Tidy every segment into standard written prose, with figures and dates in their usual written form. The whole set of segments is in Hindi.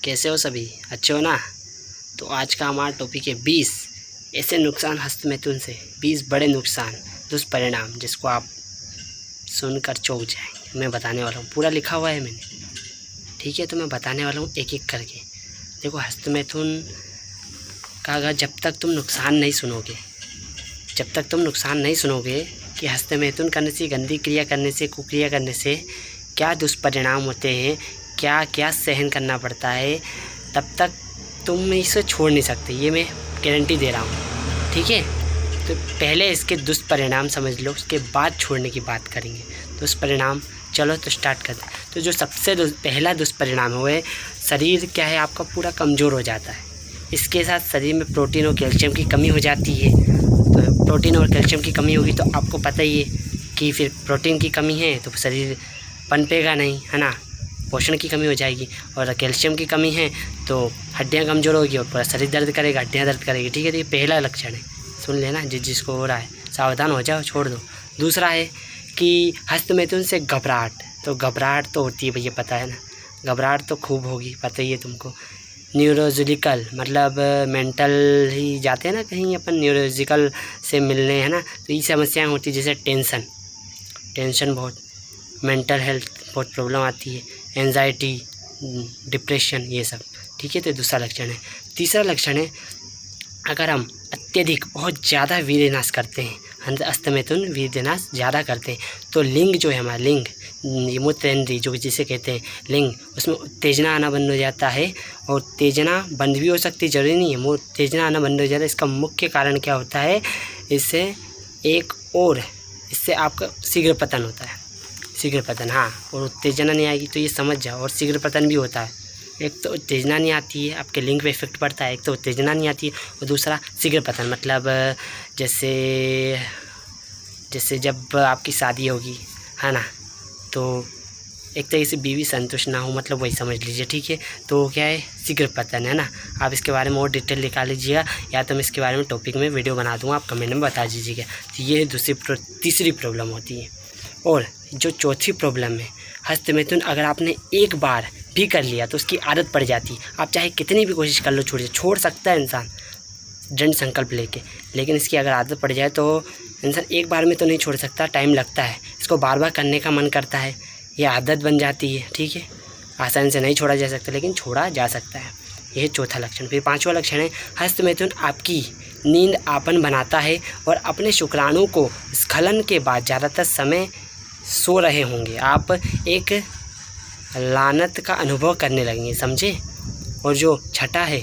कैसे हो सभी? अच्छे हो ना? तो आज का हमारा टॉपिक है 20 ऐसे नुकसान हस्तमैथुन से, 20 बड़े नुकसान, दुष्परिणाम जिसको आप सुनकर चौंक जाएंगे। मैं बताने वाला हूँ, पूरा लिखा हुआ है मैंने, ठीक है? तो मैं बताने वाला हूँ एक एक करके। देखो, हस्तमैथुन का अगर जब तक तुम नुकसान नहीं सुनोगे कि हस्तमैथुन करने से, गंदी क्रिया करने से, कुक्रिया करने से क्या दुष्परिणाम होते हैं, क्या क्या सहन करना पड़ता है, तब तक तुम इसे छोड़ नहीं सकते। ये मैं गारंटी दे रहा हूँ, ठीक है? तो पहले इसके दुष्परिणाम समझ लो, उसके बाद छोड़ने की बात करेंगे। दुष्परिणाम, चलो तो स्टार्ट करते हैं। तो जो सबसे पहला दुष्परिणाम है वो है, शरीर क्या है आपका पूरा कमज़ोर हो जाता है। इसके साथ शरीर में प्रोटीन और कैल्शियम की कमी हो जाती है। तो प्रोटीन और कैल्शियम की कमी होगी तो आपको पता ही है कि फिर प्रोटीन की कमी है तो शरीर पनपेगा नहीं, है ना? पोषण की कमी हो जाएगी। और कैल्शियम की कमी है तो हड्डियां कमज़ोर होगी और पूरा शरीर दर्द करेगा, हड्डियां दर्द करेगी, ठीक है? तो ये पहला लक्षण है, सुन लेना। जिसको हो रहा है सावधान हो जाओ, छोड़ दो। दूसरा है कि हस्तमैथुन से घबराहट। तो घबराहट तो होती है भैया, पता है ना? घबराहट तो खूब होगी, पता ही है तुमको। न्यूरोलॉजिकल मतलब मेंटल ही जाते हैं ना कहीं अपन न्यूरोलॉजिकल से मिलने, है ना? तो ये समस्याएं होती है, जैसे टेंशन बहुत, मेंटल हेल्थ बहुत प्रॉब्लम आती है, एंजाइटी, डिप्रेशन, ये सब, ठीक है? तो दूसरा लक्षण है। तीसरा लक्षण है, अगर हम अत्यधिक बहुत ज़्यादा वीर्यनाश करते हैं, हस्तमैथुन वीर्यनाश ज़्यादा करते हैं, तो लिंग जो है हमारा, लिंग मूत्रेंद्रिय जो जिसे कहते हैं लिंग, उसमें उत्तेजना आना बंद हो जाता है। और उत्तेजना बंद भी हो सकती है, जरूरी नहीं है उत्तेजना आना बंद हो जाता है। इसका मुख्य कारण क्या होता है? इससे आपका शीघ्र पतन होता है। शीघ्र पतन, हाँ। और उत्तेजना नहीं आएगी तो ये समझ जाओ। और शीघ्र पतन भी होता है। एक तो उत्तेजना नहीं आती है, आपके लिंग पे इफेक्ट पड़ता है। एक तो उत्तेजना नहीं आती है और दूसरा शीघ्र पतन, मतलब जैसे जब आपकी शादी होगी, है ना, तो एक तरीके से बीवी संतुष्ट ना हो, मतलब वही समझ लीजिए, ठीक है? तो क्या है? शीघ्र पतन, है ना? आप इसके बारे में और डिटेल निकाल लीजिएगा, या तो मैं इसके बारे में टॉपिक में वीडियो बना दूँगा, आप कमेंट में बता दीजिएगा। तो ये तीसरी प्रॉब्लम होती है। और जो चौथी प्रॉब्लम है, हस्तमैथुन अगर आपने एक बार भी कर लिया तो उसकी आदत पड़ जाती है। आप चाहे कितनी भी कोशिश कर लो, छोड़ सकता है इंसान दृढ़ संकल्प लेके, लेकिन इसकी अगर आदत पड़ जाए तो इंसान एक बार में तो नहीं छोड़ सकता, टाइम लगता है। इसको बार बार करने का मन करता है, ये आदत बन जाती है, ठीक है? आसानी से नहीं छोड़ा जा सकता, लेकिन छोड़ा जा सकता है। यह चौथा लक्षण। फिर पांचवा लक्षण है, हस्तमैथुन आपकी नींद आपन बनाता है और अपने शुक्राणु को स्खलन के बाद ज़्यादातर समय सो रहे होंगे। आप एक लानत का अनुभव करने लगेंगे, समझे? और जो छठा है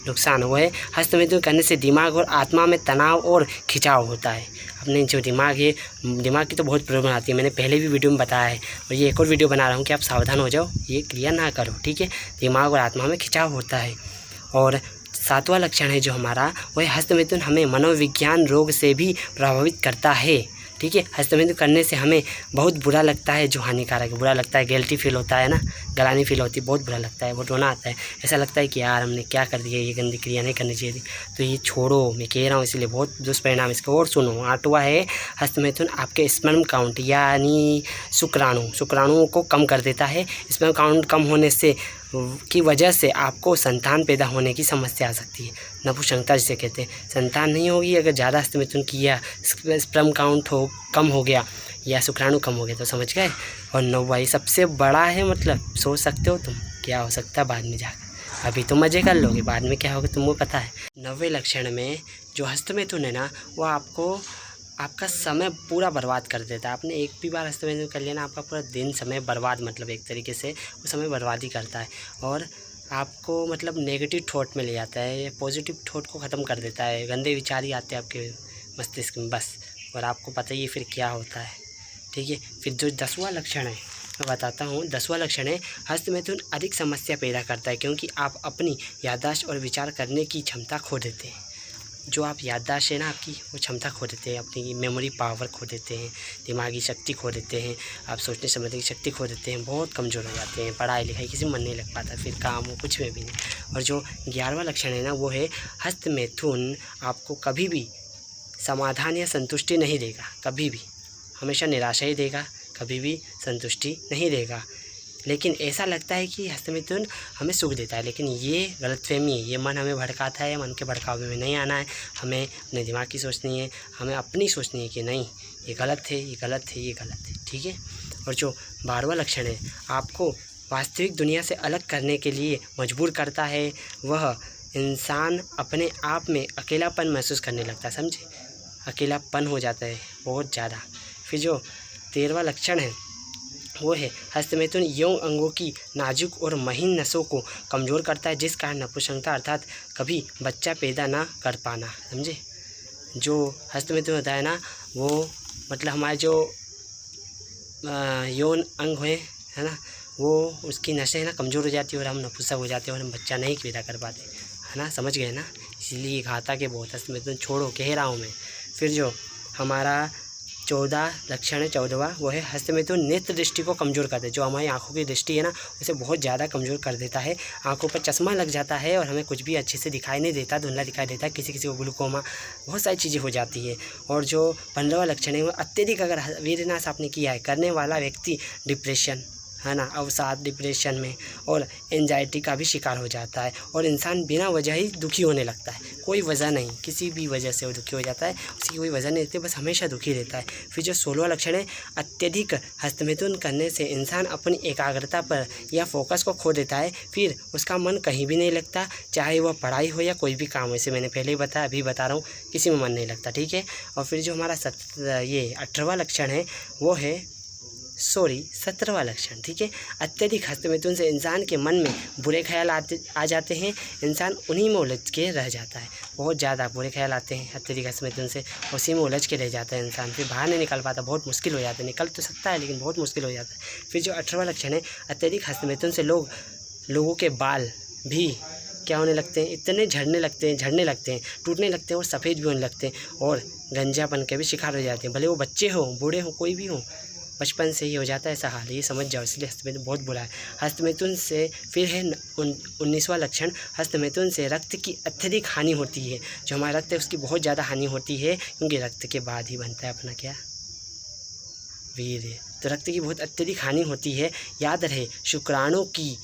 नुकसान, वो है हस्तमैथुन करने से दिमाग और आत्मा में तनाव और खिंचाव होता है। अपने जो दिमाग है, दिमाग की तो बहुत प्रॉब्लम आती है, मैंने पहले भी वीडियो में बताया है, और ये एक और वीडियो बना रहा हूँ कि आप सावधान हो जाओ, ये क्रिया ना करो, ठीक है? दिमाग और आत्मा में खिंचाव होता है। और सातवां लक्षण है जो हमारा, वह हस्तमैथुन हमें मनोविज्ञान रोग से भी प्रभावित करता है, ठीक है? हस्तमैथुन करने से हमें बहुत बुरा लगता है, जो हानिकारक है, बुरा लगता है, गिल्टी फील होता है ना, गलानी फील होती है, बहुत बुरा लगता है, बहुत रोना आता है, ऐसा लगता है कि यार हमने क्या कर दिया, ये गंदी क्रिया नहीं करनी चाहिए थी। तो ये छोड़ो, मैं कह रहा हूँ, इसलिए बहुत दुष्परिणाम इसके। और सुनो, आठवां है, हस्तमैथुन आपके स्पर्म काउंट यानी शुक्राणुओं को कम कर देता है। स्पर्म काउंट कम होने से की वजह से आपको संतान पैदा होने की समस्या आ सकती है, नपुंसकता जिसे कहते हैं। संतान नहीं होगी अगर ज़्यादा हस्तमैथुन किया, स्पर्म काउंट कम हो गया या शुक्राणु कम हो गया, तो समझ गए। और नौवां, ये सबसे बड़ा है, मतलब सोच सकते हो तुम क्या हो सकता है बाद में जाकर। अभी तो मज़े कर लोगे, बाद में क्या होगा तुमको पता है। 9वें लक्षण में जो हस्तमैथुन है ना, वो आपका समय पूरा बर्बाद कर देता है। आपने एक भी बार हस्तमैथुन कर लिया ना, आपका पूरा दिन समय बर्बाद, मतलब एक तरीके से वो समय बर्बाद ही करता है। और आपको मतलब नेगेटिव थॉट में ले जाता है, पॉजिटिव थॉट को ख़त्म कर देता है, गंदे विचार ही आते हैं आपके मस्तिष्क में बस। और आपको पता ही है फिर क्या होता है, ठीक है? फिर जो 10वां लक्षण है मैं बताता हूँ। 10वां लक्षण है, हस्तमैथुन अधिक समस्या पैदा करता है, क्योंकि आप अपनी याददाश्त और विचार करने की क्षमता खो देते हैं। जो आप याददाश्त है ना आपकी, वो क्षमता खो देते हैं, अपनी मेमोरी पावर खो देते हैं, दिमागी शक्ति खो देते हैं, आप सोचने समझने की शक्ति खो देते हैं, बहुत कमज़ोर हो जाते हैं, पढ़ाई लिखाई किसी में मन नहीं लग पाता, फिर काम हो कुछ में भी नहीं। और जो 11वां लक्षण है ना, वो है हस्तमैथुन आपको कभी भी समाधान या संतुष्टि नहीं देगा, कभी भी, हमेशा निराशा ही देगा, कभी भी संतुष्टि नहीं देगा। लेकिन ऐसा लगता है कि हस्तमिथुन हमें सुख देता है, लेकिन ये गलतफहमी है। ये मन हमें भड़काता है, मन के भड़कावे में नहीं आना है, हमें अपने दिमाग की सोचनी है, हमें अपनी सोचनी है कि नहीं ये गलत है, ये गलत है, ये गलत है, ठीक है। और जो 12वां लक्षण है आपको वास्तविक दुनिया से अलग करने के लिए मजबूर करता है, वह इंसान अपने आप में अकेलापन महसूस करने लगता है, समझे, अकेलापन हो जाता है बहुत ज़्यादा। फिर जो 13वां लक्षण है वो है हस्तमिथुन यौन अंगों की नाजुक और महीन नसों को कमज़ोर करता है, जिस कारण नपुंसकता अर्थात कभी बच्चा पैदा ना कर पाना, समझे। जो हस्तमिथुन होता है ना वो मतलब हमारे जो यौन अंग हुए है ना वो उसकी नसें है ना कमज़ोर हो जाती है और हम नपुंसक हो जाते हैं और हम बच्चा नहीं पैदा कर पाते, है ना, समझ गए ना। इसीलिए घातक है बहुत हस्तमिथुन, छोड़ो कह रहा हूँ मैं। फिर जो हमारा 14 लक्षण है 14वां वो है हस्तमिथुन नेत्र दृष्टि को कमज़ोर कर दे। जो हमारी आंखों की दृष्टि है ना उसे बहुत ज़्यादा कमज़ोर कर देता है, आंखों पर चश्मा लग जाता है और हमें कुछ भी अच्छे से दिखाई नहीं देता, धुंधला दिखाई देता है, किसी किसी को ग्लूकोमा, बहुत सारी चीज़ें हो जाती है। और जो 15वां लक्षण है वो अत्यधिक अगर वीरनाश आपने किया है करने वाला व्यक्ति डिप्रेशन, है ना, अवसाद, डिप्रेशन में और एंजाइटी का भी शिकार हो जाता है और इंसान बिना वजह ही दुखी होने लगता है, कोई वजह नहीं, किसी भी वजह से वो दुखी हो जाता है, उसकी कोई वजह नहीं रहती, बस हमेशा दुखी रहता है। फिर जो 16वां लक्षण है अत्यधिक हस्तमिथुन करने से इंसान अपनी एकाग्रता पर या फोकस को खो देता है, फिर उसका मन कहीं भी नहीं लगता, चाहे वह पढ़ाई हो या कोई भी काम हो। इसे मैंने पहले ही बताया, अभी बता रहा हूँ, किसी में मन नहीं लगता, ठीक है। और फिर जो हमारा 18वां लक्षण है वो है 17वां लक्षण, ठीक है। अत्यधिक हस्तमिथुन से इंसान के मन में बुरे ख्याल आ जाते हैं, इंसान उन्हीं में उलझ के रह जाता है, बहुत ज़्यादा बुरे ख्याल आते हैं अत्यधिक हस्तमिथुन से, उसी में उलझ के रह जाता है इंसान, फिर बाहर नहीं निकल पाता, बहुत मुश्किल हो जाता है, निकल तो सकता है लेकिन बहुत मुश्किल हो जाता है। फिर जो 18वां लक्षण है अत्यधिक हस्तमिथुन से लोगों के बाल भी क्या होने लगते हैं, इतने झड़ने लगते हैं, टूटने लगते हैं और सफ़ेद भी होने लगते हैं और गंजापन के भी शिकार हो जाते हैं, भले वो बच्चे हों, बूढ़े हों, कोई भी हो, बचपन से ही हो जाता है ऐसा हाल, ये समझ जाओ। इसलिए हस्तमिथुन बहुत बुरा है। हस्तमिथुन से फिर है 19वां लक्षण, हस्तमिथुन से रक्त की अत्यधिक हानि होती है। जो हमारा रक्त है उसकी बहुत ज़्यादा हानि होती है, क्योंकि रक्त के बाद ही बनता है अपना क्या, वीर्य। तो रक्त की बहुत अत्यधिक हानि होती है। याद रहे शुक्राणु की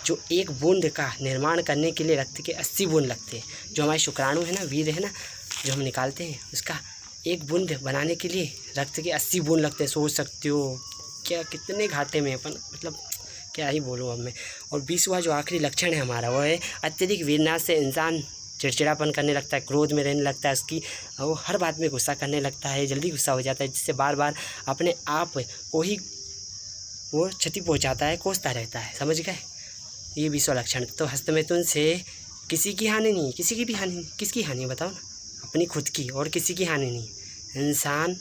जो एक बूंद का निर्माण करने के लिए रक्त के 80 बूंद लगते हैं। जो हमारे शुक्राणु है ना, वीर्य है ना, जो हम निकालते हैं उसका एक बूंद बनाने के लिए रक्त के 80 बूंद लगते हैं। सोच सकते हो क्या कितने घाटे में अपन, मतलब क्या ही बोलूँ अब मैं। और 20वां जो आखिरी लक्षण है हमारा वो है अत्यधिक वीरनाश से इंसान चिड़चिड़ापन करने लगता है, क्रोध में रहने लगता है, उसकी वो हर बात में गुस्सा करने लगता है, जल्दी गुस्सा हो जाता है, जिससे बार बार अपने आप को ही वो क्षति पहुँचाता है, कोसता रहता है, समझ गए। ये 20वां लक्षण। तो हस्तमिथुन से किसी की हानि नहीं, किसी की भी हानि नहीं। किसकी हानि बताओ ना, अपनी खुद की, और किसी की हानि नहीं। इंसान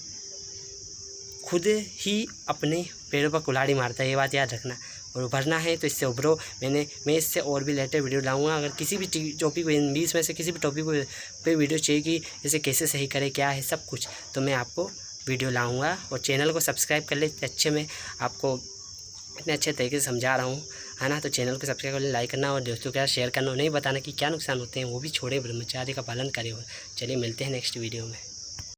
खुद ही अपने पैरों पर कुल्हाड़ी मारता है, ये बात याद रखना। और उभरना है तो इससे उभरो। मैं इससे और भी लेटेस्ट वीडियो लाऊंगा। अगर किसी भी टॉपिक इन 20 में से किसी भी टॉपिक पे वीडियो चाहिए कि इसे कैसे सही करें, क्या है सब कुछ, तो मैं आपको वीडियो लाऊंगा। और चैनल को सब्सक्राइब कर ले, अच्छे में आपको इतने अच्छे तरीके से समझा रहा हूँ, है ना। तो चैनल को सब्सक्राइब कर ले, लाइक करना और दोस्तों के साथ शेयर करना, उन्हें बताना कि क्या नुकसान होते हैं, वो भी छोड़े, ब्रह्मचार्य का पालन करें। चलिए मिलते हैं नेक्स्ट वीडियो में।